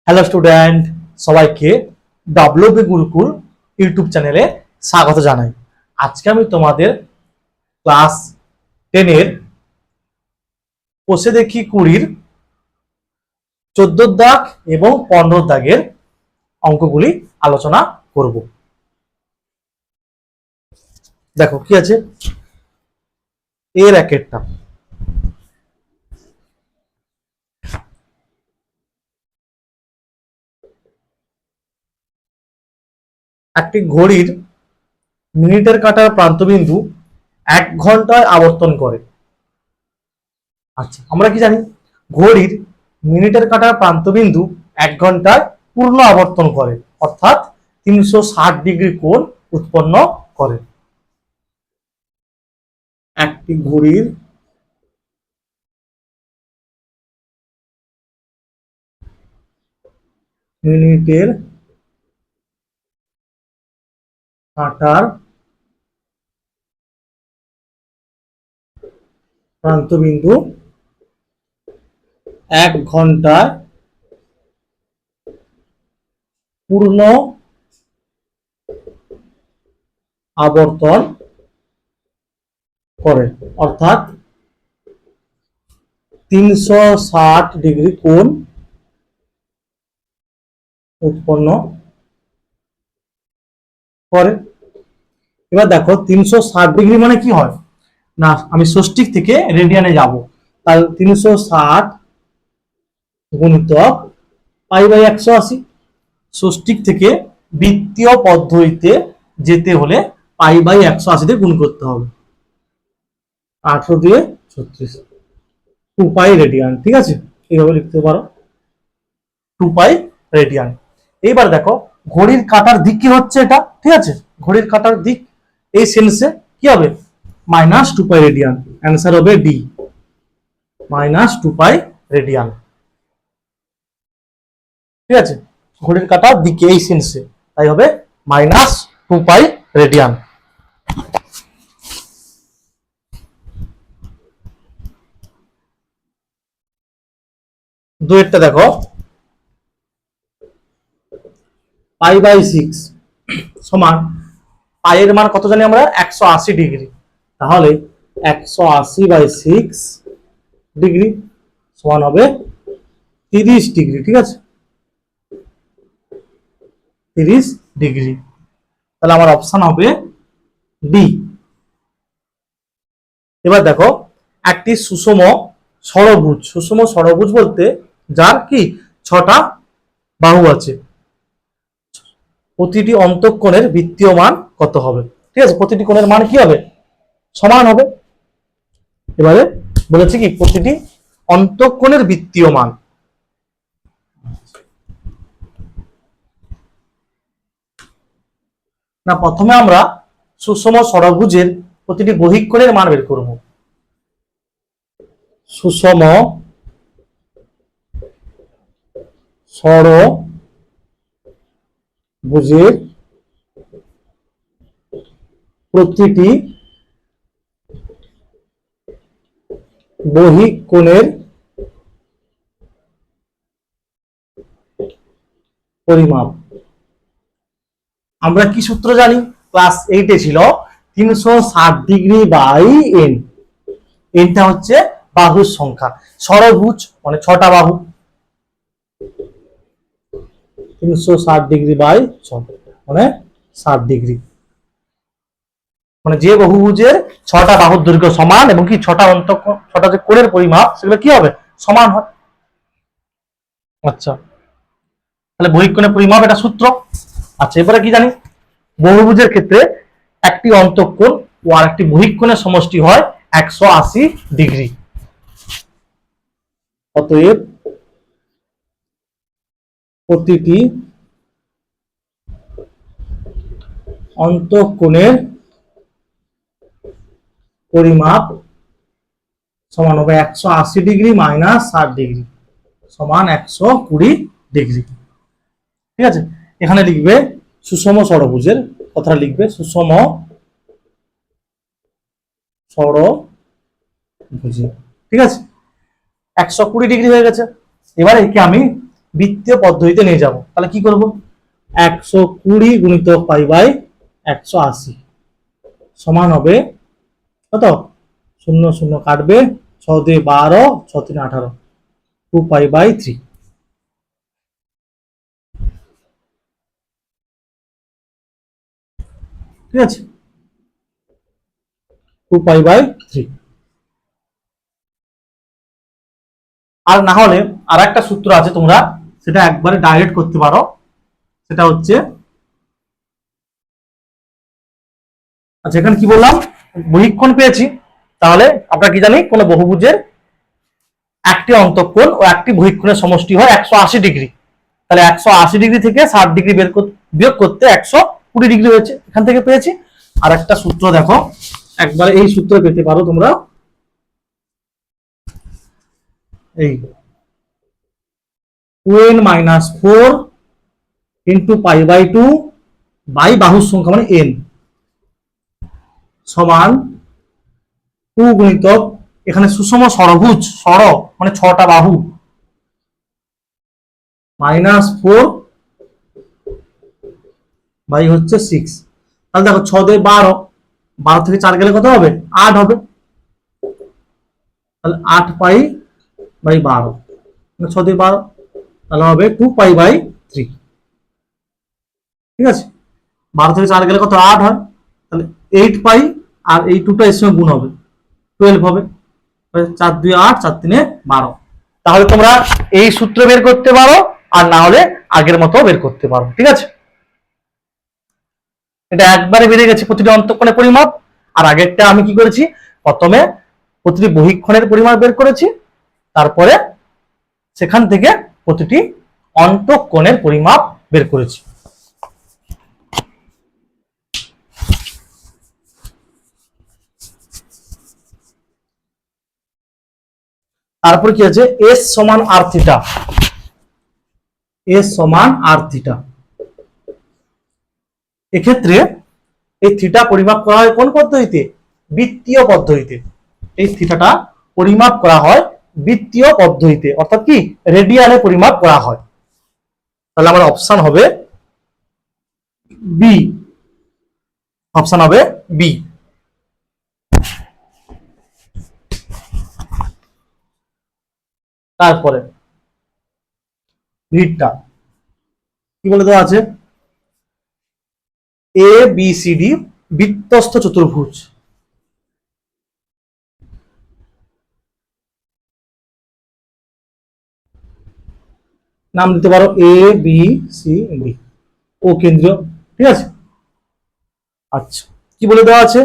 Hello student, সবাইকে WB Gurukul YouTube চ্যানেলে স্বাগত জানাই। আজকে আমি তোমাদের ক্লাস 10-এর কোষে দেখি 20-র 14 দাগ এবং 15 দাগের অঙ্কগুলি আলোচনা করব। দেখো কি আছে, এর একেরটা একটি ঘড়ির মিনিটের কাঁটার প্রান্তবিন্দু 1 ঘন্টায় আবর্তন করে। আচ্ছা, আমরা কি জানি ঘড়ির মিনিটের কাঁটার প্রান্তবিন্দু 1 ঘন্টায় পূর্ণ আবর্তন করে, অর্থাৎ 360 ডিগ্রি কোণ উৎপন্ন করে। একটি ঘড়ির মিনিটের কাঁটার প্রান্তবিন্দু 1 ঘন্টায় পূর্ণ আবর্তন করে, অর্থাৎ 360 ডিগ্রি কোণ উৎপন্ন করে। এবার দেখো 360 ডিগ্রি মানে কি হয় না, আমি ষষ্ঠিক থেকে রেডিয়ানে যাব, তাহলে 360 গুণিতক পাই বাই 180। ষষ্ঠিক থেকে বৃত্তীয় পদ্ধতিতে যেতে হলে পাই বাই 180 দিয়ে গুণ করতে হবে। 18 দিয়ে 36, 2 পাই রেডিয়ান। ঠিক আছে, এইভাবে লিখতে পারো 2 পাই রেডিয়ান। এইবার দেখো ঘড়ির কাঁটার দিক কি হচ্ছে, এটা ঠিক আছে, ঘড়ির কাঁটার দিক এই সেন্সে কি হবে, -2 পাই রেডিয়ান। অ্যান্সার হবে ডি, -2 পাই রেডিয়ান। ঠিক আছে, ঘড়ির কাঁটার দিকে এই সেন্সে, তাই হবে -2 পাই রেডিয়ান। দুইটা দেখো, পাই বাই 6 সমান, পাইয়ের মান কত জানি আমরা, 180 ডিগ্রি। তাহলে 180 বাই 6 ডিগ্রি সমান হবে 30 ডিগ্রি। ঠিক আছে, 30 ডিগ্রি। তাহলে আমার অপশন হবে ডি। এবার দেখো একটি সুষম ষড়ভুজ, সুষম ষড়ভুজ বলতে যার কি 6টা বাহু আছে, প্রতিটি অন্তঃকোণের বৃত্তীয় মান কত হবে। ঠিক আছে, প্রতিটি কোণের মান কি হবে, সমান হবে। এবারে বলেছি কি প্রতিটি অন্তঃকোণের বৃত্তীয় মান। না, প্রথমে আমরা সুষম ষড়ভুজের প্রতিটি বহিঃকোণের মান বের করব। সুষম ষড়ভুজের প্রতিটি বহিঃকোণের পরিমাপ। আমরা কি সূত্র জানি, ক্লাস 8-এ ছিল 360 ডিগ্রি বাই এন। এনটা হচ্ছে বাহুর সংখ্যা, ষড়ভুজ মানে 6টা বাহু, 360 ডিগ্রি বাই 6 মানে 60 ডিগ্রি, মানে যে বহুভুজের 6টা বাহুর দৈর্ঘ্য সমান এবং কি 6টা যে কোণের পরিমাপ সেগুলো কি হবে, সমান হয়। আচ্ছা, তাহলে বহিঃকোণের পরিমাপ এটা সূত্র। আচ্ছা, এবারে কি জানি, বহুভুজের ক্ষেত্রে একটি অন্তঃকোণ ও আরেকটি বহিঃকোণের সমষ্টি হয় 180 ডিগ্রি। অতএব প্রতিটি অন্তঃকোণের পরিমাপ সমান হবে 180 ডিগ্রি মাইনাস 60 ডিগ্রি সমান 120 ডিগ্রি। ঠিক আছে, এখানে লিখবে সুষম ষড়ভুজের কথাটা লিখবে, সুষম ষড়ভুজ। ঠিক আছে, 120 ডিগ্রি হয়ে গেছে। এবার একে আমি বৃত্তীয় পদ্ধতিতে নিয়ে যাব। তাহলে কি করব, 120 গুণিতক পাই বাই 180 সমান হবে কত, 0 0 কাটবে, 6 দিয়ে 12, 6 3 18, 2 পাই বাই 3। ঠিক আছে, 2 পাই বাই 3। আর না হলে আর একটা সূত্র আছে, তোমরা সেটা একবারে ডাইরেক্ট করতে পারো। সেটা হচ্ছে, আচ্ছা এখানে কি বললাম, বহিঃকোণ পেয়েছি। তাহলে আমরা কি জানি, কোন বহুভুজের একটি অন্তঃকোণ ও একটি বহিঃকোণের সমষ্টি হয় 180 ডিগ্রি। তাহলে 180 ডিগ্রি থেকে 60 ডিগ্রি বিয়োগ করতে 120 ডিগ্রি হয়েছে, এখান থেকে পেয়েছি। আর একটা সূত্র দেখো, একবারে এই সূত্র পেতে পারো তোমরা, এই 2n-4 into pi by 2 by বাহুর সংখ্যা মানে n সমান 2 গুণিতক, এখানে সুষম ষড়ভুজ, ষড় মানে 6টা বাহু, -4 বাই হচ্ছে 6। তাহলে দেখো 6 দিয়ে 12, 12 থেকে 4 গেলে কত হবে, 8 হবে। তাহলে 8 পাই বাই 12, 6 দিয়ে 12, তাহলে হবে 2 পাই বাই 3। ঠিক আছে, 12 থেকে 4 গেলে কত, 8 হয়। তাহলে 8 পাই, আর এই 2টা এর সঙ্গে গুণ হবে, 12 হবে। 4 2 8, 4 3 12। তাহলে তোমরা এই সূত্র বের করতে পারো, আর না হলে আগের মতো বের করতে পারো। ঠিক আছে, এটা একবারে বেড়ে গেছে প্রতিটি অন্তঃকোণের পরিমাপ। আর আগেরটা আমি কি করেছি, প্রথমে প্রতিটি বহিঃকোণের পরিমাপ বের করেছি, তারপরে সেখান থেকে প্রতিটি অন্তঃকোণের পরিমাপ বের করেছি। তারপর কি আছে, এস সমান আর থিটা, এস সমান আর থিটা। এক্ষেত্রে এই থিটা পরিমাপ করা হয় কোন পদ্ধতিতে, বৃত্তীয় পদ্ধতিতে। এই থিটাটা পরিমাপ করা হয় বৃত্তীয় পদ্ধতিতে, অর্থাৎ কি রেডিয়ানে পরিমাপ করা হয়। তাহলে আমার অপশন হবে বি, অপশন হবে বি। তারপরে গ্রিডটা কি বলে দেওয়া আছে, এ বি সি ডি বৃত্তস্থ চতুর্ভুজ। নাম দিতে পারো এ বি সি ডি, ও কেন্দ্রীয়। ঠিক আছে, আচ্ছা কি বলে দেওয়া আছে,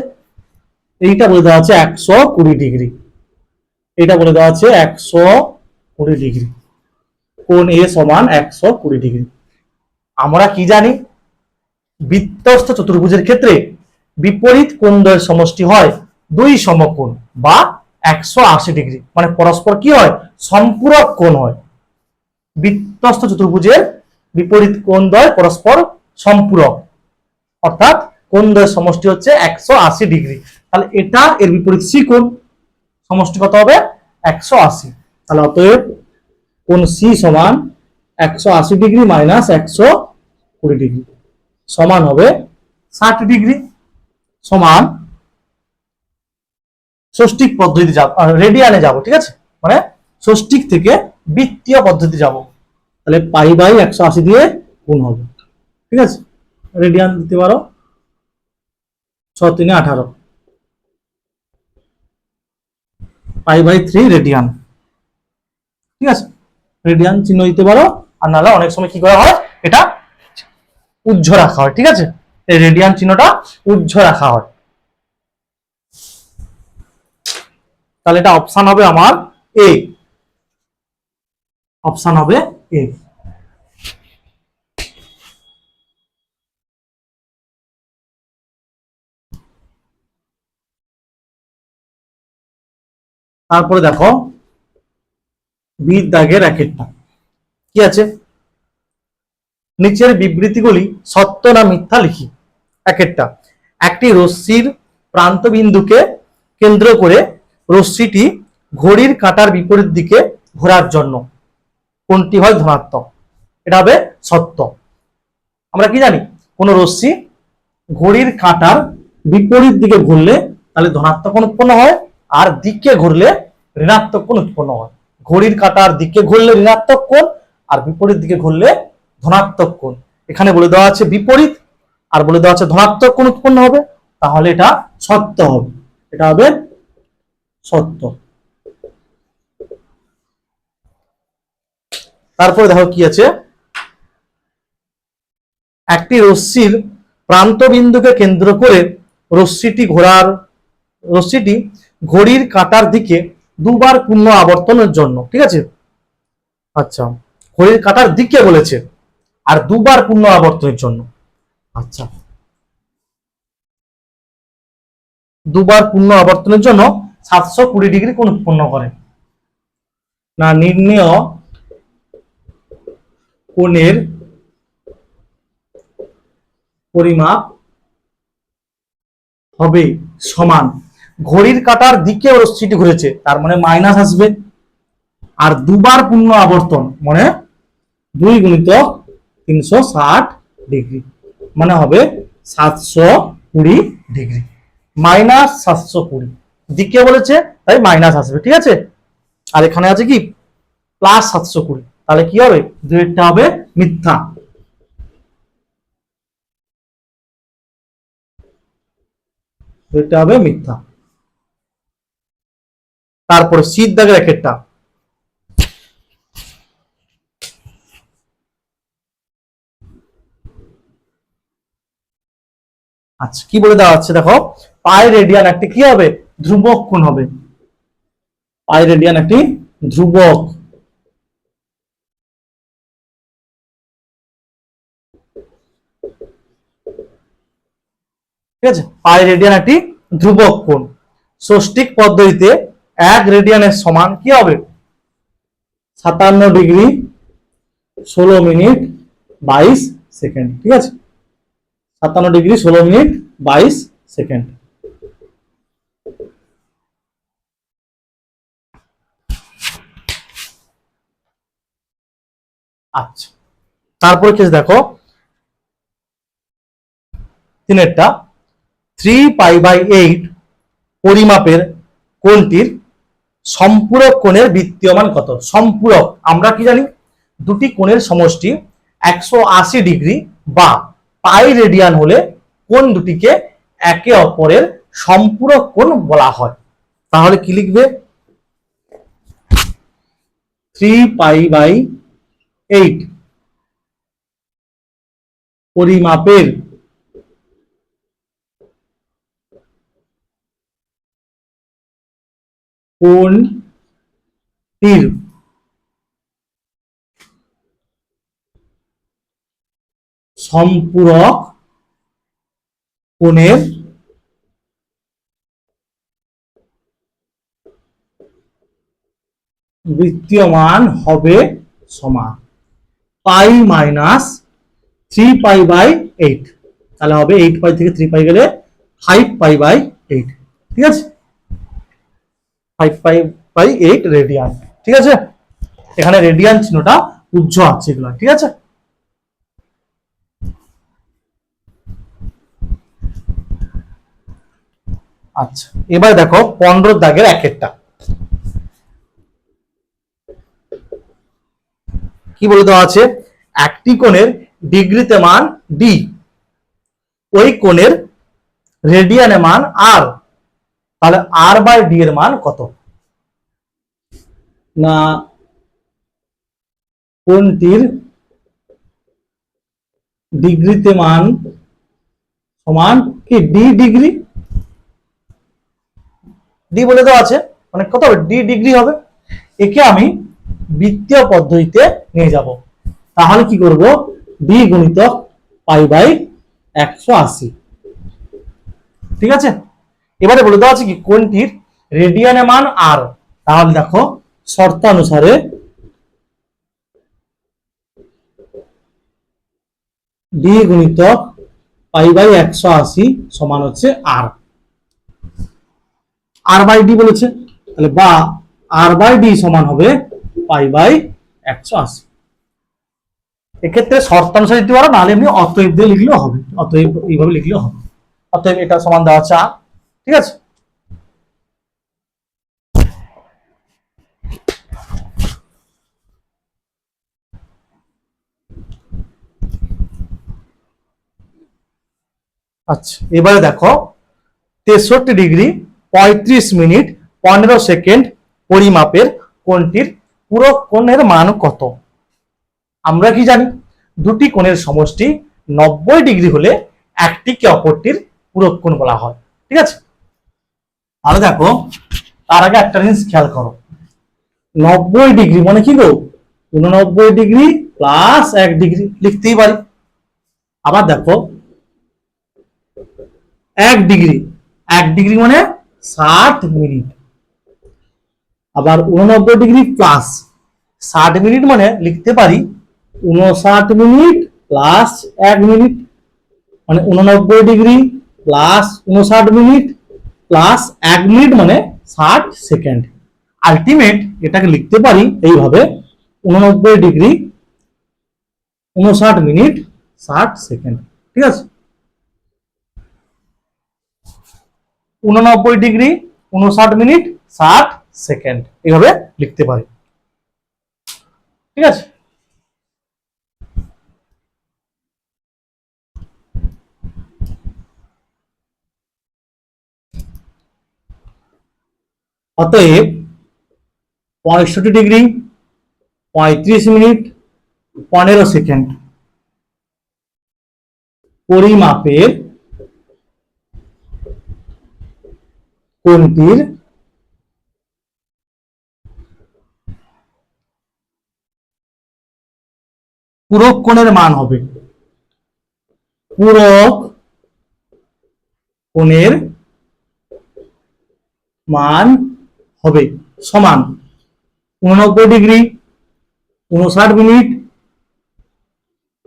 এইটা বলে দেওয়া আছে 120 ডিগ্রি, এটা বলে দেওয়া আছে 120 ডিগ্রি, কোণ এ সমান 120 ডিগ্রি। আমরা কি জানি, বৃত্তস্থ চতুর্ভুজের ক্ষেত্রে বিপরীত কোণদ্বয়ের সমষ্টি হয় 2 সমকোণ বা 180 ডিগ্রি, মানে পরস্পর কি হয়, সম্পূরক কোণ হয়। বৃত্তস্থ চতুর্ভুজের বিপরীত কোণদ্বয় পরস্পর সম্পূরক, অর্থাৎ কোণদ্বয়ের সমষ্টি হচ্ছে 180 ডিগ্রি। তাহলে এটা এর বিপরীত সি কোণ, সমষ্টি কত হবে, 180। তাহলে অতএব কোণ সি সমান 180 ডিগ্রি মাইনাস 120 ডিগ্রি সমান হবে 60 ডিগ্রি, সমান ষষ্ঠিক পদ্ধতি যাব, রেডিয়ানে যাব। ঠিক আছে, মানে ষষ্ঠিক থেকে বৃত্তীয় পদ্ধতি যাব। তাহলে পাই বাই 180 দিয়ে গুণ হবে। ঠিক আছে, রেডিয়ান দিতে পারো, 6 3 18, পাই বাই 3 রেডিয়ান। ঠিক আছে, রেডিয়ান চিহ্ন দিতে পারো, আর নাহলে অনেক সময় কি করা হয়, এটা উজ্জ্ব রাখা হয়। ঠিক আছে, এই রেডিয়ান চিহ্নটা উজ্জ্ব রাখা হয়। তাহলে এটা অপশন হবে আমার এ, অপশন হবে এ। তারপরে দেখো বির দাগের একেরটা কি আছে, নিচের বিবৃতিগুলি সত্য না মিথ্যা লিখি। একেরটা, একটি রশ্মির প্রান্ত বিন্দুকে কেন্দ্র করে রশ্মিটি ঘড়ির কাঁটার বিপরীত দিকে ঘোরার জন্য কোনটি হয় ধনাত্মক। এটা হবে সত্য। আমরা কি জানি, কোন রশ্মি ঘড়ির কাঁটার বিপরীত দিকে ঘুরলে তাহলে ধনাত্মক কোণ উৎপন্ন হয়, আর দিকে ঘুরলে ঋণাত্মক কোণ উৎপন্ন হয়। ঘড়ির কাঁটার দিকে ঘুরলে ঋণাত্মক কোণ, আর বিপরীত দিকে ঘুরলে ধনাত্মক কোণ। এখানে বলে দেওয়া আছে বিপরীত, আর বলে দেওয়া আছে ধনাত্মক কোণ উৎপন্ন হবে, তাহলে এটা সত্য হবে। এটা হবে সত্য। তারপরে দেখো কি আছে, একটি রশ্মির প্রান্ত বিন্দুকে কেন্দ্র করে রশ্মিটি ঘড়ির কাঁটার দিকে দুবার পূর্ণ আবর্তনের জন্য, ঠিক আছে, আচ্ছা, ঘড়ির কাঁটার দিকে বলেছে, আর দুবার পূর্ণ আবর্তনের জন্য, আচ্ছা, দুবার পূর্ণ আবর্তনের জন্য 720 ডিগ্রি কোণ উৎপন্ন করে। না, নির্ণেয় কোণের পরিমাপ হবে সমান, ঘড়ির কাঁটার দিকে রশ্মিটি ঘুরেছে তার মানে মাইনাস আসবে, আর দুবার পূর্ণ আবর্তন মানে 2 গুণিতক 360 ডিগ্রি মানে হবে 720 ডিগ্রি। মাইনাস 720 দিকে বলেছে তাই মাইনাস আসবে, ঠিক আছে। আর এখানে আছে কি প্লাস 720, তাহলে কি হবে, দুইটা হবে মিথ্যা। দুইটা হবে মিথ্যা। তারপরে শীত দাগের একটা, আচ্ছা, কি বলে দেওয়া হচ্ছে দেখো, পাই রেডিয়ান একটি কি হবে, ধ্রুবক কোণ হবে। পাই রেডিয়ান একটি ধ্রুবক, ঠিক আছে, পাই রেডিয়ান একটি ধ্রুবক কোণ। ষষ্ঠিক পদ্ধতিতে 1 রেডিয়ানের সমান কি হবে, 57 ডিগ্রি 16 মিনিট 22 সেকেন্ড, ঠিক আছে, 57 ডিগ্রি 16 মিনিট 22 সেকেন্ড। আচ্ছা, তারপরে কি দেখো, তিনেরটা 3π/8 পরিমাপের কোণটির সম্পূরক কোণের বৃত্তীয় মান কত। সম্পূরক আমরা কি জানি, দুটি কোণের সমষ্টি 180 ডিগ্রি বা পাই রেডিয়ান হলে কোণ দুটিকে একে অপরের সম্পূরক কোণ বলা হয়। তাহলে কি লিখবে, 3π/8 পরিমাপের কোণটির সম্পূরক কোণের বৃত্তীয় মান হবে সমান পাই মাইনাস 3π/8, তাহলে হবে 8π থেকে 3π গেলে 5π/8, ঠিক আছে, 5π/8 রেডিয়ান, ঠিক আছে। এখানে রেডিয়ান চিহ্নটা উজ্জ আছে এগুলো, ঠিক আছে। আচ্ছা, এবার দেখো 15 দাগের একটা, কি বলে দেওয়া আছে, একটি কোণের ডিগ্রিতে মান ডি, ওই কোণের রেডিয়ানে মান আর, তাহলে r/d এর মান কত। না, কোণটির ডিগ্রিতে মান সমান কি ডি ডিগ্রি, ডি বলে দেওয়া আছে মানে কত হবে, ডি ডিগ্রি হবে। একে আমি বৃত্তীয় পদ্ধতিতে নিয়ে যাব, তাহলে কি করব, ডি গুণিতক π/180, ঠিক আছে। এবারে বলে দেওয়া আছে কি কোণটির রেডিয়ানে মান আর, তাহলে দেখো শর্তানুসারে ডি গুণিতক π/180 সমান হচ্ছে আর, r/d বলেছে, তাহলে বা r/d সমান হবে π/180। এক্ষেত্রে শর্তানুসারে দিতে পারো, নাহলে এমনি অতএব দিয়ে লিখলেও হবে, অতএব এইভাবে লিখলেও হবে। অতএব এটা সমান দেওয়া 4, ঠিক আছে। আচ্ছা, এবারে দেখো 63 ডিগ্রি 35 মিনিট 15 সেকেন্ড পরিমাপের কোণটির পুরো কোণের মান কত? আমরা কি জানি, দুটি কোণের সমষ্টি 90 ডিগ্রি হলে একটিকে অপরটির পূরক কোণ বলা হয়, ঠিক আছে। আর দেখো, তার আগে একটা জিনিস খেয়াল করো, 90 ডিগ্রি মানে কি গো, 89 ডিগ্রি প্লাস 1 ডিগ্রি লিখতেই পারি। আবার দেখো 1 ডিগ্রি, 1 ডিগ্রি মানে 60 মিনিট। আবার 89 ডিগ্রি প্লাস 60 মিনিট মানে লিখতে পারি 59 মিনিট প্লাস 1 মিনিট, মানে 89 degree plus 59 minute plus 1 minute মানে 60 সেকেন্ড। আলটিমেট এটাকে লিখতে পারি এইভাবে 89 ডিগ্রি 59 মিনিট 60 সেকেন্ড, ঠিক আছে। 89 ডিগ্রি 59 মিনিট 60 সেকেন্ড এইভাবে লিখতে পারি, ঠিক আছে। অতএব 65 ডিগ্রি 35 মিনিট 15 সেকেন্ড পরিমাপের কোণটির পূরক কোণের মান হবে, পূরক কোণের মান হবে সমান 89 ডিগ্রি 59 মিনিট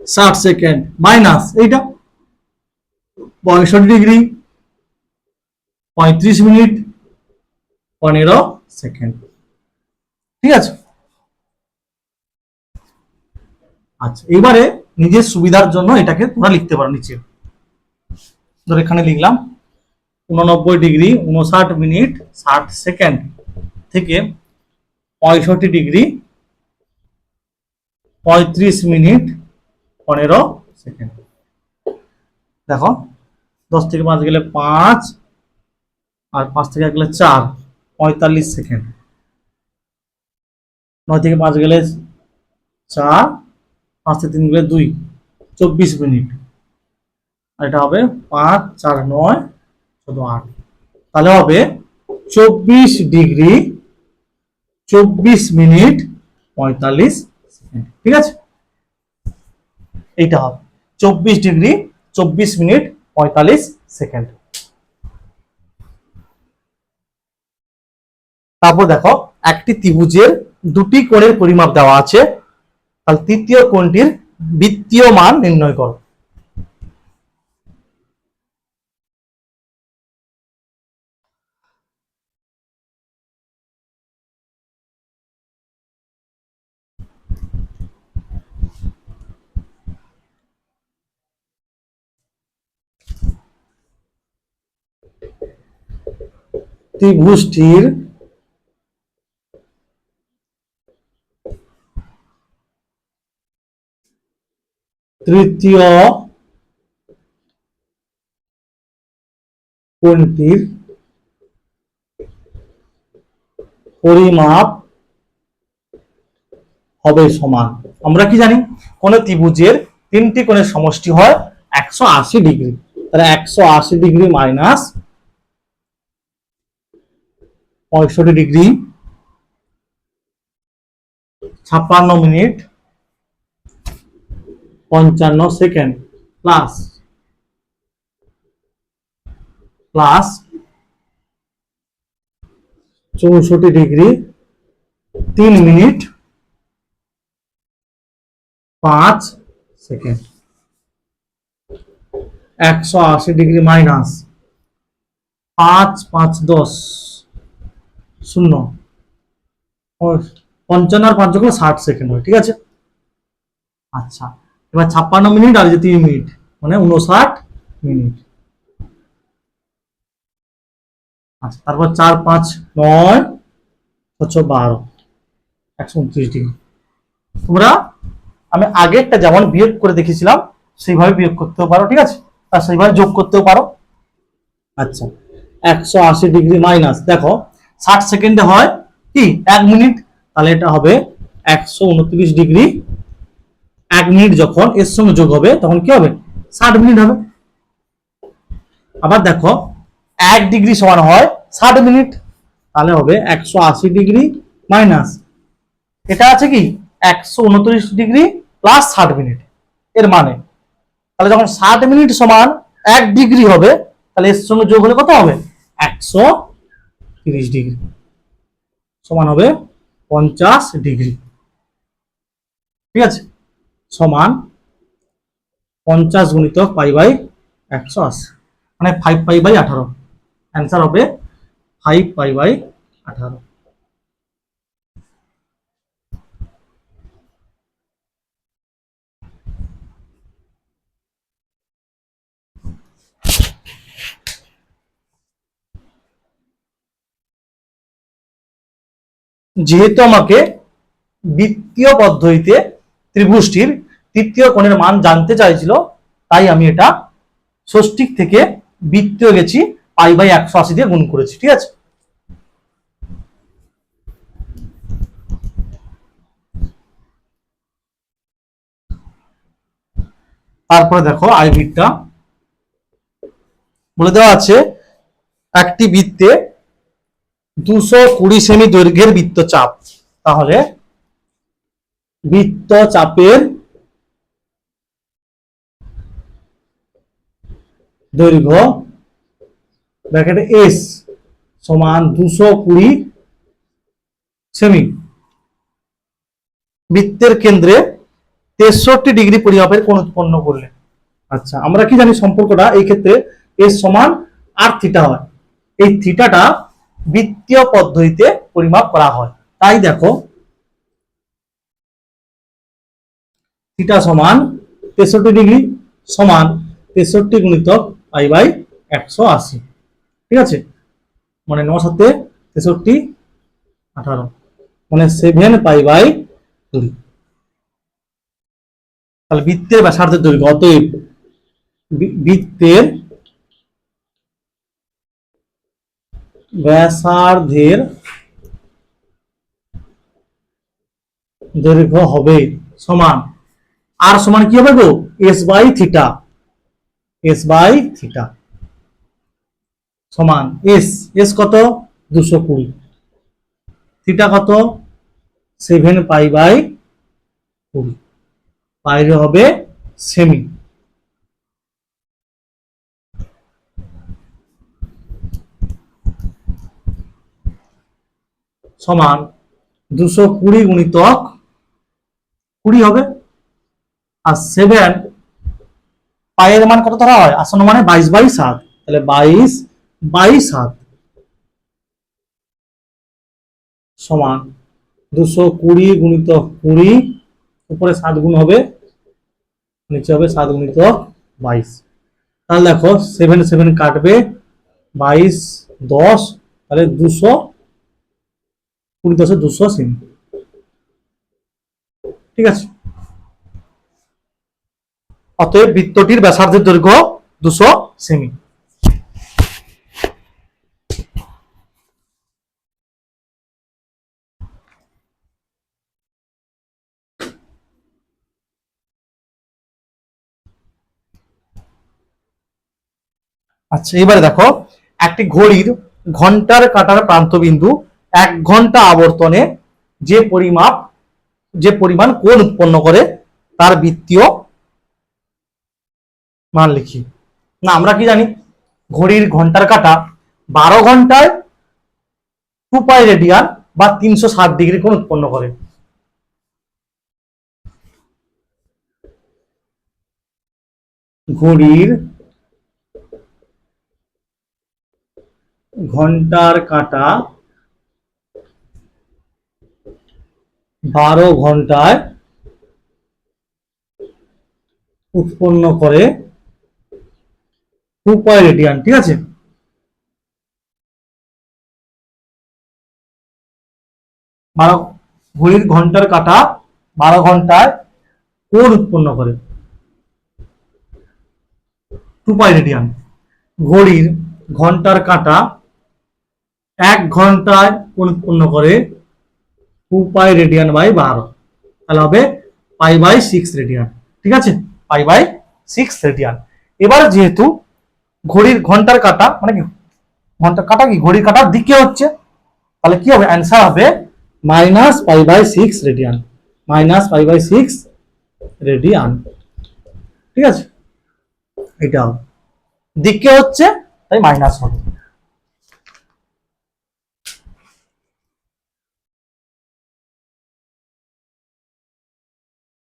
60 সেকেন্ড মাইনাস এইটা 65 ডিগ্রি 35 মিনিট 15 সেকেন্ড, ঠিক আছে। আচ্ছা, এবারে নিজের সুবিধার জন্য এটাকে তোমরা লিখতে পারো নিচে, ধর এখানে লিখলাম 89 ডিগ্রি 59 মিনিট 60 সেকেন্ড থেকে 65 ডিগ্রি 35 মিনিট 15 সেকেন্ড। দেখো 10 থেকে 5 গেলে 5, আর 5 থেকে 1 গেলে 4, 45 সেকেন্ড। 9 থেকে 5 গেলে 4, 5 থেকে 3 গেলে 2, 24 মিনিট। আর এটা হবে 5 4 9 14 8, তাহলে হবে 24 ডিগ্রি 24 মিনিট 45 সেকেন্ড, ঠিক আছে। এইটা হবে 24 ডিগ্রি 24 মিনিট 45 সেকেন্ড। তারপর দেখো, একটি ত্রিভুজের দুটি কোণের পরিমাপ দেওয়া আছে, তাহলে তৃতীয় কোণটির বৃত্তীয় মান নির্ণয় করো। ত্রিভুজটির তৃতীয় কোণটির পরিমাপ হবে সমান, আমরা কি জানি, কোন ত্রিভুজের তিনটি কোণের সমষ্টি হয় 180 ডিগ্রি, তাহলে 180 degree minus 65 degree 56 minute 55 second plus plus 64 degree 3 minute 5 second. 180 degree minus 5 5 10 0, 55 আর 5 যখন 60 সেকেন্ড হয়, ঠিক আছে। আচ্ছা, এবার 56 মিনিট আর যে 3 মিনিট, মানে 59 মিনিট। আচ্ছা, তারপর 4 5 9 12 129 ডিগ্রি। তোমরা আমি আগে একটা যেমন বিয়োগ করে দেখেছিলাম সেইভাবে বিয়োগ করতেও পারো, ঠিক আছে, আর সেইভাবে যোগ করতেও পারো। আচ্ছা, 180 ডিগ্রি মাইনাস, দেখো 60 সেকেন্ডে হয় কি 1 মিনিট, তাহলে এটা হবে 129 ডিগ্রি। 1 মিনিট যখন এর সঙ্গে যোগ হবে তখন কি হবে, 60 মিনিট হবে। আবার দেখো 1 ডিগ্রি সমান হয় 60 মিনিট, তাহলে হবে 180 ডিগ্রি মাইনাস এটা আছে কি 129 ডিগ্রি প্লাস 60 মিনিট, এর মানে তাহলে যখন 60 মিনিট সমান 1 ডিগ্রি হবে, তাহলে এর সঙ্গে যোগ হলে কত হবে 130 ডিগ্রি, সমান হবে 50 ডিগ্রি। ঠিক আছে, সমান 50 গুণিতক পাই বাই 180, মানে 5 পাই বাই 18। অ্যান্সার হবে 5 পাই বাই 18। যেহেতু আমাকে বৃত্তীয় পদ্ধতিতে ত্রিভুজটির তৃতীয় কোণের মান জানতে চাইছিল, তাই আমি এটা ষষ্ঠিক থেকে বৃত্তীয় গেছি, পাই বাই 180 দিয়ে গুণ করেছি। ঠিক আছে, তারপরে দেখো আইভিটা বলে দেওয়া আছে একটি বৃত্তে 220 সেমি দৈর্ঘ্যের বৃত্তচাপ, তাহলে বৃত্তচাপের দৈর্ঘ্য ব্র্যাকেটে এস সমান 220 সেমি। বৃত্তের কেন্দ্রে 63 ডিগ্রি পরিমাপের কোণ উৎপন্ন করলে। আচ্ছা, আমরা কি জানি সম্পর্কটা, এই ক্ষেত্রে এস সমান আর থিটা হয়, এই থিটাটা বৃত্তীয় পদ্ধতিতে পরিমাপ করা হয়। তাই দেখো থিটা সমান 63 ডিগ্রি সমান 63 গুণিতক পাই বাই 180। ঠিক আছে, মানে 9 7 63 18, মানে 7 পাই বাই 2। তাহলে বৃত্তের ব্যাসার্ধের দৈর্ঘ্য, অতএব বৃত্তের ব্যাসার্ধের দৈর্ঘ্য হবে সমান, আর সমান কি হবে গো, S by theta, S by theta সমান এস, এস কত 220, থিটা কত 7 পাই বাই 2, বাইরে হবে সেমি। সমান 220 গুণিতক 20 হবে, আর 7 পায়ের মান কত ধরা হয়, আসন্ন মানে 22/7, তাহলে 22/7 সমান 220 গুণিতক 20, উপরে 7 গুণ হবে, নিচে হবে 7 গুণিতক 22। তাহলে দেখো 7 7 কাটবে, 22 10, তাহলে 200, 20 10 200 সেমি। ঠিক আছে, অতএব বৃত্তটির ব্যাসার্ধের দৈর্ঘ্য 200 সেমি। আচ্ছা, এবারে দেখো একটি ঘড়ির ঘন্টার কাঁটার প্রান্তবিন্দু 1 ঘন্টা আবর্তনে যে পরিমাণ কোণ উৎপন্ন করে তার বৃত্তীয় মান লিখি। না, আমরা কি জানি ঘড়ির ঘন্টার কাঁটা 12 ঘন্টায় 2 পাই রেডিয়ান বা 360 ডিগ্রি কোণ উৎপন্ন করে। ঘড়ির ঘন্টার কাঁটা 12 ঘন্টায় উৎপন্ন করে 2 পাই রেডিয়ান। ঠিক আছে, ঘড়ির ঘন্টার কাঁটা 12 ঘন্টায় কোণ উৎপন্ন করে 2 পাই রেডিয়ান। ঘড়ির ঘন্টার কাঁটা 1 ঘন্টায় কোণ উৎপন্ন করে 2 পাই রেডিয়ান বাই 12, তাহলে হবে পাই বাই 6 রেডিয়ান। ঠিক আছে, পাই বাই 6 রেডিয়ান। এবার যেহেতু ঘড়ির ঘন্টার কাঁটা মানে কি, ঘন্টার কাঁটা কি ঘড়ির কাঁটার দিকে হচ্ছে, তাহলে কি হবে, অ্যান্সার হবে minus pi by 6 radian, minus pi by 6 radian. ঠিক আছে, এটা দিকে হচ্ছে তাই মাইনাস হবে।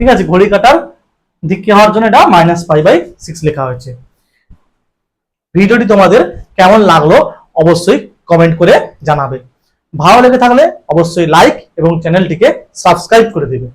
ঠিক আছে, ঘড়ি কাটার দিকে হওয়ার জন্য এটা মাইনাস পাই বাই 6 লেখা হয়েছে। ভিডিওটি তোমাদের কেমন লাগলো অবশ্যই কমেন্ট করে জানাবে। ভালো লেগে থাকলে অবশ্যই লাইক এবং চ্যানেলটিকে সাবস্ক্রাইব করে দেবে।